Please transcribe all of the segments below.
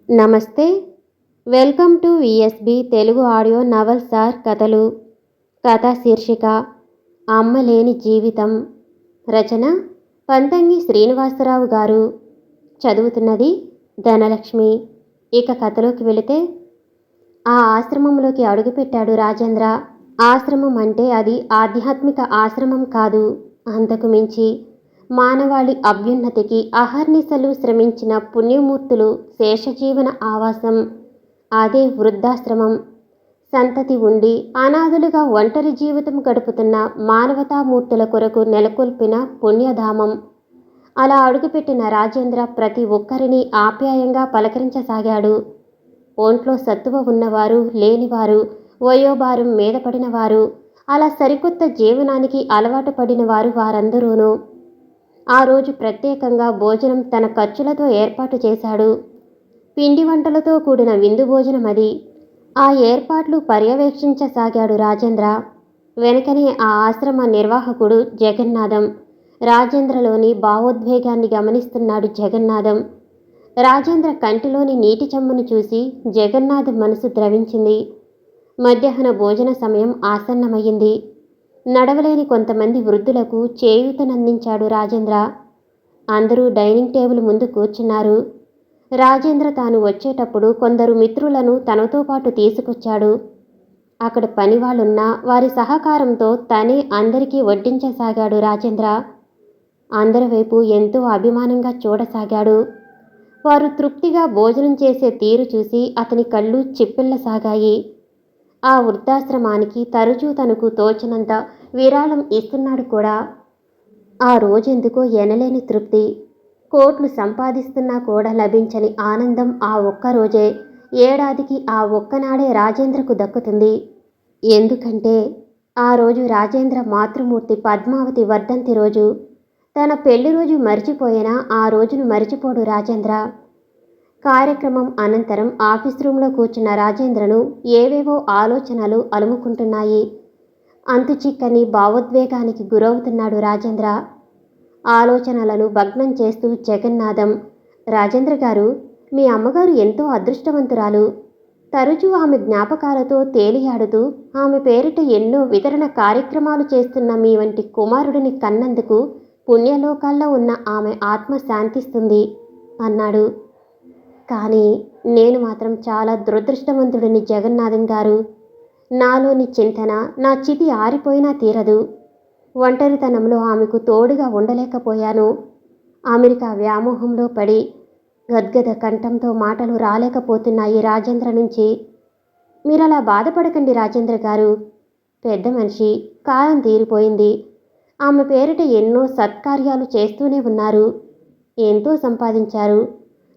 నమస్తే. Welcome to VSB Telugu audio novels or కథలు. కథా శీర్షిక అమ్మ లేని జీవితం. రచన పంతంగి శ్రీనివాసరావు గారు. చదువుతున్నది ధనలక్ష్మి. ఇక కథలోకి వెళితే, ఆ ఆశ్రమంలోకి అడుగుపెట్టాడు రాజేంద్ర. ఆశ్రమం అంటే అది ఆధ్యాత్మిక ఆశ్రమం కాదు, అంతకు మించి మానవాళి అభ్యున్నతికి అహర్నిశలు శ్రమించిన పుణ్యమూర్తులు శేషజీవన ఆవాసం. అదే వృద్ధాశ్రమం. సంతతి ఉండి అనాథులుగా ఒంటరి జీవితం గడుపుతున్న మానవతామూర్తుల కొరకు నెలకొల్పిన పుణ్యధామం. అలా అడుగుపెట్టిన రాజేంద్ర ప్రతి ఒక్కరిని ఆప్యాయంగా పలకరించసాగాడు. ఒంట్లో సత్తువ ఉన్నవారు, లేనివారు, వయోభారం మీద పడినవారు, అలా సరికొత్త జీవనానికి అలవాటు పడినవారు వారందరూనూ. ఆ రోజు ప్రత్యేకంగా భోజనం తన ఖర్చులతో ఏర్పాటు చేశాడు. పిండి వంటలతో కూడిన విందు భోజనం అది. ఆ ఏర్పాట్లు పర్యవేక్షించసాగాడు రాజేంద్ర. వెనకనే ఆ ఆశ్రమ నిర్వాహకుడు జగన్నాథం. రాజేంద్రలోని భావోద్వేగాన్ని గమనిస్తున్నాడు జగన్నాథం. రాజేంద్ర కంటిలోని నీటి చెమ్మను చూసి జగన్నాథం మనసు ద్రవించింది. మధ్యాహ్న భోజన సమయం ఆసన్నమయ్యింది. నడవలేని కొంతమంది వృద్ధులకు చేయూతనందించాడు రాజేంద్ర. అందరూ డైనింగ్ టేబుల్ ముందు కూర్చున్నారు. రాజేంద్ర తాను వచ్చేటప్పుడు కొందరు మిత్రులను తనతో పాటు తీసుకొచ్చాడు. అక్కడ పనివాళ్ళున్నా వారి సహకారంతో తనే అందరికీ వడ్డించసాగాడు రాజేంద్ర. అందరి వైపు ఎంతో అభిమానంగా చూడసాగాడు. వారు తృప్తిగా భోజనం చేసే తీరు చూసి అతని కళ్ళు చిప్పిల్లసాగాయి. ఆ వృద్ధాశ్రమానికి తరచూ తనకు తోచినంత విరాళం ఇస్తున్నాడు కూడా. ఆ రోజెందుకో ఎనలేని తృప్తి. కోట్లు సంపాదిస్తున్నా కూడా లభించని ఆనందం ఆ ఒక్కరోజే, ఏడాదికి ఆ ఒక్కనాడే రాజేంద్రకు దక్కుతుంది. ఎందుకంటే ఆ రోజు రాజేంద్ర మాతృమూర్తి పద్మావతి వర్ధంతి రోజు. తన పెళ్లి రోజు మరిచిపోయినా ఆ రోజును మరిచిపోడు రాజేంద్ర. కార్యక్రమం అనంతరం ఆఫీస్ రూంలో కూర్చున్న రాజేంద్రను ఏవేవో ఆలోచనలు అలుముకుంటున్నాయి. అంతుచిక్కని భావోద్వేగానికి గురవుతున్నాడు రాజేంద్ర. ఆలోచనలను భగ్నం చేస్తూ జగన్నాథం, రాజేంద్ర గారు, మీ అమ్మగారు ఎంతో అదృష్టవంతురాలు. తరచూ ఆమె జ్ఞాపకాలతో తేలియాడుతూ ఆమె పేరిట ఎన్నో వితరణ కార్యక్రమాలు చేస్తున్న మీ వంటి కుమారుడిని కన్నందుకు పుణ్యలోకాల్లో ఉన్న ఆమె ఆత్మ శాంతిస్తుంది అన్నాడు. కానీ నేను మాత్రం చాలా దురదృష్టవంతుడిని జగన్నాథం గారు. నాలోని చింతన నా చితి ఆరిపోయినా తీరదు. ఒంటరితనంలో ఆమెకు తోడుగా ఉండలేకపోయాను. అమెరికా వ్యామోహంలో పడి గద్గద కంఠంతో మాటలు రాలేకపోతున్నాయి రాజేంద్ర నుంచి. మీరలా బాధపడకండి రాజేంద్ర గారు. పెద్ద మనిషి, కాలం తీరిపోయింది. ఆమె పేరిట ఎన్నో సత్కార్యాలు చేస్తూనే ఉన్నారు. ఎంతో సంపాదించారు.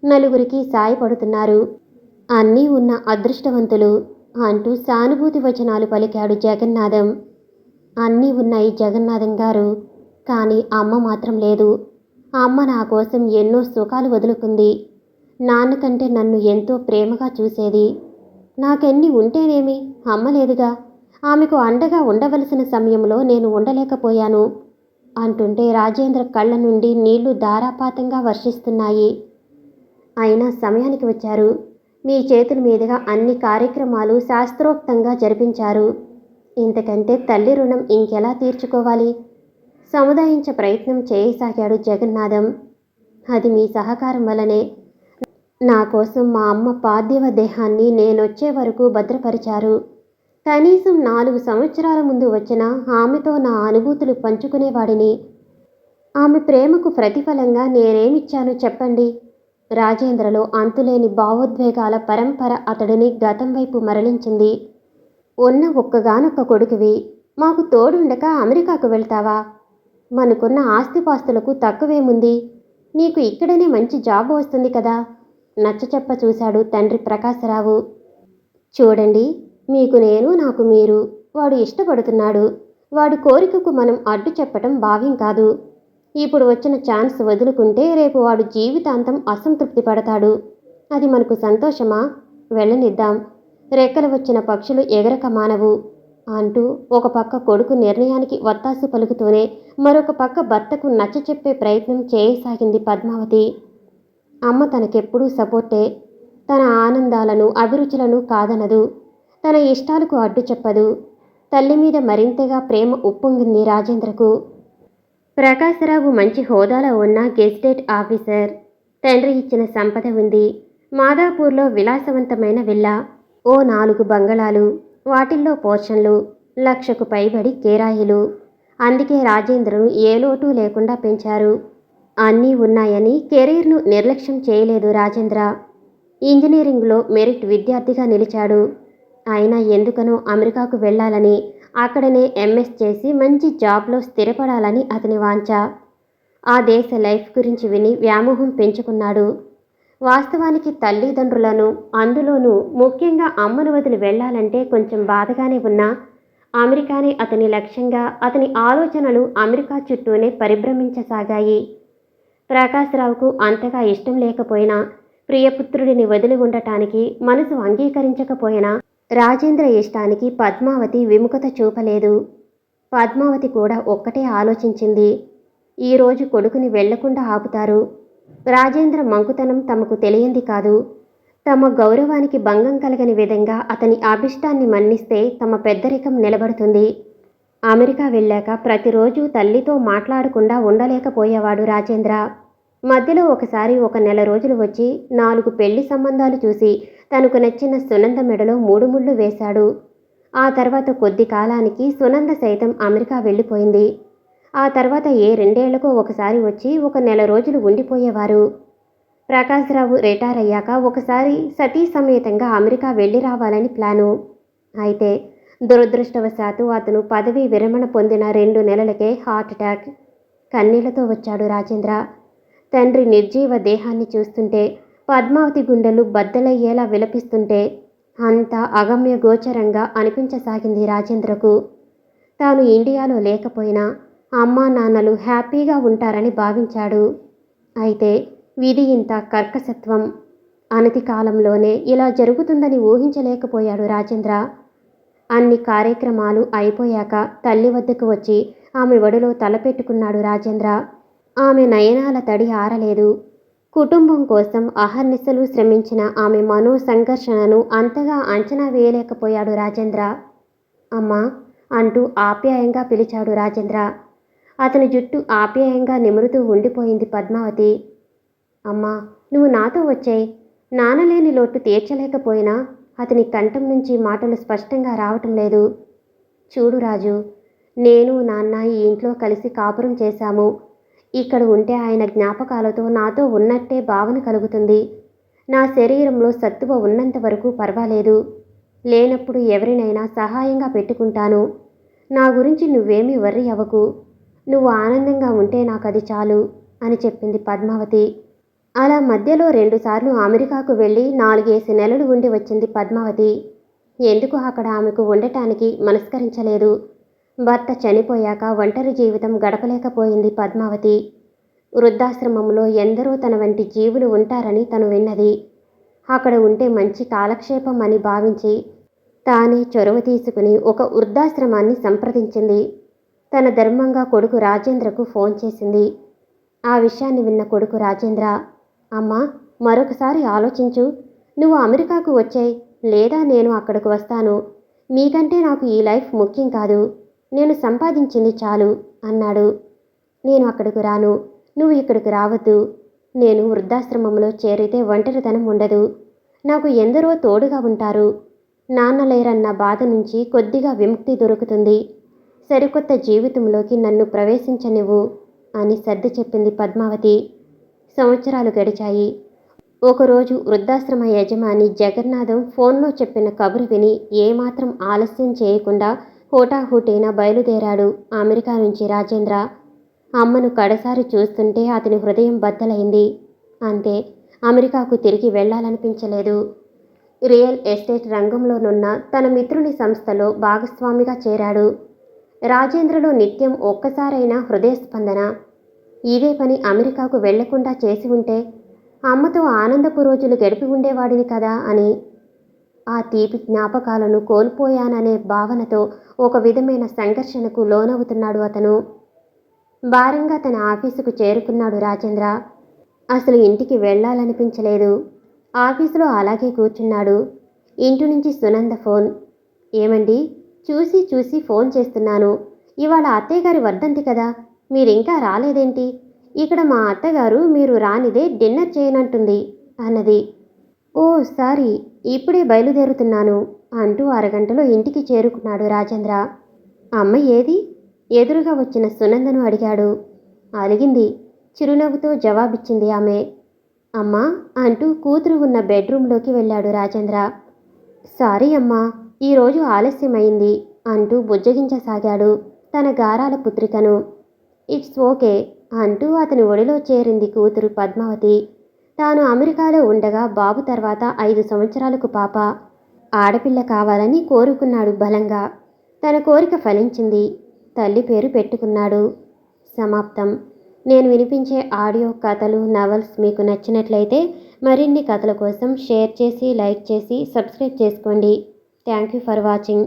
నలుగురికి సాయపడుతున్నారు. అన్నీ ఉన్న అదృష్టవంతులు అంటూ సానుభూతి వచనాలు పలికాడు జగన్నాథం. అన్నీ ఉన్నాయి జగన్నాథం గారు, కానీ అమ్మ మాత్రం లేదు. అమ్మ నా కోసం ఎన్నో సుఖాలు వదులుకుంది. నాన్నకంటే నన్ను ఎంతో ప్రేమగా చూసేది. నాకెన్ని ఉంటేనేమి, అమ్మ లేదుగా. ఆమెకు అండగా ఉండవలసిన సమయంలో నేను ఉండలేకపోయాను అంటుంటే రాజేంద్ర కళ్ళ నుండి నీళ్లు ధారాపాతంగా వర్షిస్తున్నాయి. అయినా సమయానికి వచ్చారు. మీ చేతుల మీదుగా అన్ని కార్యక్రమాలు శాస్త్రోక్తంగా జరిపించారు. ఇంతకంటే తల్లి రుణం ఇంకెలా తీర్చుకోవాలి? సముదాయించే ప్రయత్నం చేయసాగాడు జగన్నాథం. అది మీ సహకారం వల్లనే. నా కోసం మా అమ్మ పార్థివ దేహాన్ని నేనొచ్చే వరకు భద్రపరిచారు. కనీసం 4 సంవత్సరాల ముందు వచ్చిన ఆమెతో నా అనుభూతులు పంచుకునేవాడిని. ఆమె ప్రేమకు ప్రతిఫలంగా నేనేమిచ్చాను చెప్పండి? రాజేంద్రలో అంతులేని భావోద్వేగాల పరంపర అతడిని గతం వైపు మరలించింది. ఉన్న ఒక్కగానొక్క కొడుకువి, మాకు తోడుండక అమెరికాకు వెళ్తావా? మనకున్న ఆస్తిపాస్తులకు తక్కువేముంది? నీకు ఇక్కడనే మంచి జాబ్ వస్తుంది కదా. నచ్చచెప్ప చూశాడు తండ్రి ప్రకాశరావు. చూడండి, మీకు నేను, నాకు మీరు. వాడు ఇష్టపడుతున్నాడు. వాడి కోరికకు మనం అడ్డు చెప్పటం భావ్యం కాదు. ఇప్పుడు వచ్చిన ఛాన్స్ వదులుకుంటే రేపు వాడు జీవితాంతం అసంతృప్తి పడతాడు. అది మనకు సంతోషమా? వెళ్ళనిద్దాం. రెక్కలు వచ్చిన పక్షులు ఎగరక మానవు అంటూ ఒక పక్క కొడుకు నిర్ణయానికి వత్తాసు పలుకుతూనే మరొక పక్క భర్తకు నచ్చచెప్పే ప్రయత్నం చేయసాగింది పద్మావతి. అమ్మ తనకెప్పుడూ సపోర్టే. తన ఆనందాలను అభిరుచులను కాదనదు. తన ఇష్టాలకు అడ్డు చెప్పదు. తల్లి మీద మరింతగా ప్రేమ ఉప్పొంగింది రాజేంద్రకు. ప్రకాశరావు మంచి హోదాలో ఉన్న గెజిటెడ్ ఆఫీసర్. తండ్రి ఇచ్చిన సంపద ఉంది. మాదాపూర్లో విలాసవంతమైన విల్లా, ఓ 4 బంగళాలు, వాటిల్లో పోర్షన్లు, 1,00,000కు పైబడి కిరాయిలు. అందుకే రాజేంద్రను ఏ లోటు లేకుండా పెంచారు. అన్నీ ఉన్నాయని కెరీర్ను నిర్లక్ష్యం చేయలేదు రాజేంద్ర. ఇంజనీరింగ్లో మెరిట్ విద్యార్థిగా నిలిచాడు. అయినా ఎందుకనో అమెరికాకు వెళ్ళాలని, అక్కడనే ఎంఎస్ చేసి మంచి జాబ్లో స్థిరపడాలని అతని వాంఛ. ఆ దేశ లైఫ్ గురించి విని వ్యామోహం పెంచుకున్నాడు. వాస్తవానికి తల్లిదండ్రులను, అందులోనూ ముఖ్యంగా అమ్మను వదిలి వెళ్ళాలంటే కొంచెం బాధగానే ఉన్నా అమెరికానే అతని లక్ష్యంగా అతని ఆలోచనలు అమెరికా చుట్టూనే పరిభ్రమించసాగాయి. ప్రకాశరావుకు అంతగా ఇష్టం లేకపోయినా, ప్రియపుత్రుడిని వదిలి ఉండటానికి మనసు అంగీకరించకపోయినా రాజేంద్ర ఇష్టానికి పద్మావతి విముఖత చూపలేదు. పద్మావతి కూడా ఒక్కటే ఆలోచించింది. ఈరోజు కొడుకుని వెళ్లకుండా ఆపుతారు. రాజేంద్ర మంకుతనం తమకు తెలియంది కాదు. తమ గౌరవానికి భంగం కలగని విధంగా అతని అభిష్టాన్ని మన్నిస్తే తమ పెద్దరికం నిలబడుతుంది. అమెరికా వెళ్ళాక ప్రతిరోజు తల్లితో మాట్లాడకుండా ఉండలేకపోయేవాడు రాజేంద్ర. మధ్యలో ఒకసారి 1 నెల రోజులు వచ్చి 4 పెళ్లి సంబంధాలు చూసి తనకు నచ్చిన సునంద మెడలో 3 ముళ్ళు వేశాడు. ఆ తర్వాత కొద్ది కాలానికి సునంద సైతం అమెరికా వెళ్ళిపోయింది. ఆ తర్వాత ఏ 2 ఏళ్లకో ఒకసారి వచ్చి 1 నెల రోజులు ఉండిపోయేవారు. ప్రకాశరావు రిటైర్ అయ్యాక ఒకసారి సతీ సమేతంగా అమెరికా వెళ్ళి రావాలని ప్లాను. అయితే దురదృష్టవశాత్తు అతను పదవీ విరమణ పొందిన 2 నెలలకే హార్ట్ అటాక్. కన్నీళ్లతో వచ్చాడు రాజేంద్ర. తండ్రి నిర్జీవ దేహాన్ని చూస్తుంటే, పద్మావతి గుండెలు బద్దలయ్యేలా విలపిస్తుంటే అంతా అగమ్య గోచరంగా అనిపించసాగింది రాజేంద్రకు. తాను ఇండియాలో లేకపోయినా అమ్మా నాన్నలు హ్యాపీగా ఉంటారని భావించాడు. అయితే విధి ఇంత కర్కశత్వం. అనతి కాలంలోనే ఇలా జరుగుతుందని ఊహించలేకపోయాడు రాజేంద్ర. అన్ని కార్యక్రమాలు అయిపోయాక తల్లి వద్దకు వచ్చి ఆమె ఒడిలో తలపెట్టుకున్నాడు రాజేంద్ర. ఆమె నయనాల తడి ఆరలేదు. కుటుంబం కోసం అహర్నిశలు శ్రమించిన ఆమె మనో సంఘర్షణను అంతగా అంచనా వేయలేకపోయాడు రాజేంద్ర. అమ్మా అంటూ ఆప్యాయంగా పిలిచాడు రాజేంద్ర. అతని జుట్టు ఆప్యాయంగా నిమురుతూ ఉండిపోయింది పద్మావతి. అమ్మా నువ్వు నాతో వచ్చేయ్. నానలేని లోటు తీర్చలేకపోయినా అతని కంఠం నుంచి మాటలు స్పష్టంగా రావటం లేదు. చూడు రాజు, నేను నాన్న ఈ ఇంట్లో కలిసి కాపురం చేశాము. ఇక్కడ ఉంటే ఆయన జ్ఞాపకాలతో నాతో ఉన్నట్టే భావన కలుగుతుంది. నా శరీరంలో సత్తువ ఉన్నంత వరకు పర్వాలేదు. లేనప్పుడు ఎవరినైనా సహాయంగా పెట్టుకుంటాను. నా గురించి నువ్వేమీ వర్రీ అవ్వకు. నువ్వు ఆనందంగా ఉంటే నాకది చాలు అని చెప్పింది పద్మావతి. అలా మధ్యలో 2 సార్లు అమెరికాకు వెళ్ళి 4 నెలలు ఉండి వచ్చింది పద్మావతి. ఎందుకు అక్కడ ఆమెకు ఉండటానికి మనస్కరించలేదు. భర్త చనిపోయాక ఒంటరి జీవితం గడపలేకపోయింది పద్మావతి. వృద్ధాశ్రమంలో ఎందరో తన వంటి జీవులు ఉంటారని తను విన్నది. అక్కడ ఉంటే మంచి కాలక్షేపం అని భావించి తానే చొరవ తీసుకుని ఒక వృద్ధాశ్రమాన్ని సంప్రదించింది. తన ధర్మంగా కొడుకు రాజేంద్రకు ఫోన్ చేసింది. ఆ విషయాన్ని విన్న కొడుకు రాజేంద్ర, అమ్మా మరొకసారి ఆలోచించు. నువ్వు అమెరికాకు వచ్చేయ్, లేదా నేను అక్కడికి వస్తాను. మీకంటే నాకు ఈ లైఫ్ ముఖ్యం కాదు. నేను సంపాదించింది చాలు అన్నాడు. నేను అక్కడికి రాను. నువ్వు ఇక్కడికి రావద్దు. నేను వృద్ధాశ్రమంలో చేరితే ఒంటరితనం ఉండదు. నాకు ఎందరో తోడుగా ఉంటారు. నాన్న లేరన్న బాధ నుంచి కొద్దిగా విముక్తి దొరుకుతుంది. సరికొత్త జీవితంలోకి నన్ను ప్రవేశించనివ్వు అని సర్ది చెప్పింది పద్మావతి. సంవత్సరాలు గడిచాయి. ఒకరోజు వృద్ధాశ్రమ యజమాని జగన్నాథం ఫోన్లో చెప్పిన కబురు విని ఏమాత్రం ఆలస్యం చేయకుండా హోటాహోటీన బయలుదేరాడు అమెరికా నుంచి రాజేంద్ర. అమ్మను కడసారి చూస్తుంటే అతని హృదయం బద్దలైంది. అంతే, అమెరికాకు తిరిగి వెళ్లాలనిపించలేదు. రియల్ ఎస్టేట్ రంగంలోనున్న తన మిత్రుని సంస్థలో భాగస్వామిగా చేరాడు. రాజేంద్రలో నిత్యం ఒక్కసారైనా హృదయస్పందన. ఇదే పని అమెరికాకు వెళ్లకుండా చేసి ఉంటే అమ్మతో ఆనందపు రోజులు గడిపి ఉండేవాడిని కదా అని. ఆ తీపి జ్ఞాపకాలను కోల్పోయాననే భావనతో ఒక విధమైన సంఘర్షణకు లోనవుతున్నాడు అతను. భారంగా తన ఆఫీసుకు చేరుకున్నాడు రాజేంద్ర. అసలు ఇంటికి వెళ్లాలనిపించలేదు. ఆఫీసులో అలాగే కూర్చున్నాడు. ఇంటి నుంచి సునంద ఫోన్. ఏమండి, చూసి చూసి ఫోన్ చేస్తున్నాను. ఇవాళ అత్తయ్య గారి వర్ధంతి కదా, మీరింకా రాలేదేంటి? ఇక్కడ మా అత్తగారు మీరు రానిదే డిన్నర్ చేయనంటుంది అన్నది. ఓ సారీ, ఇప్పుడే బయలుదేరుతున్నాను అంటూ అరగంటలో ఇంటికి చేరుకున్నాడు రాజేంద్ర. అమ్మ ఏది? ఎదురుగా వచ్చిన సునందను అడిగాడు. అలిగింది. చిరునవ్వుతో జవాబిచ్చింది ఆమె. అమ్మా అంటూ కూతురు ఉన్న బెడ్రూంలోకి వెళ్ళాడు రాజేంద్ర. సారీ అమ్మా, ఈరోజు ఆలస్యమైంది అంటూ బుజ్జగించసాగాడు తన గారాల పుత్రికను. ఇట్స్ ఓకే అంటూ అతని ఒడిలో చేరింది కూతురు పద్మావతి. తాను అమెరికాలో ఉండగా బాబు తర్వాత 5 సంవత్సరాలకు పాప, ఆడపిల్ల కావాలని కోరుకున్నాడు బలంగా. తన కోరిక ఫలించింది. తల్లి పేరు పెట్టుకున్నాడు. సమాప్తం. నేను వినిపించే ఆడియో కథలు, నవల్స్ మీకు నచ్చినట్లయితే మరిన్ని కథల కోసం షేర్ చేసి, లైక్ చేసి, సబ్స్క్రైబ్ చేసుకోండి. Thank you for watching.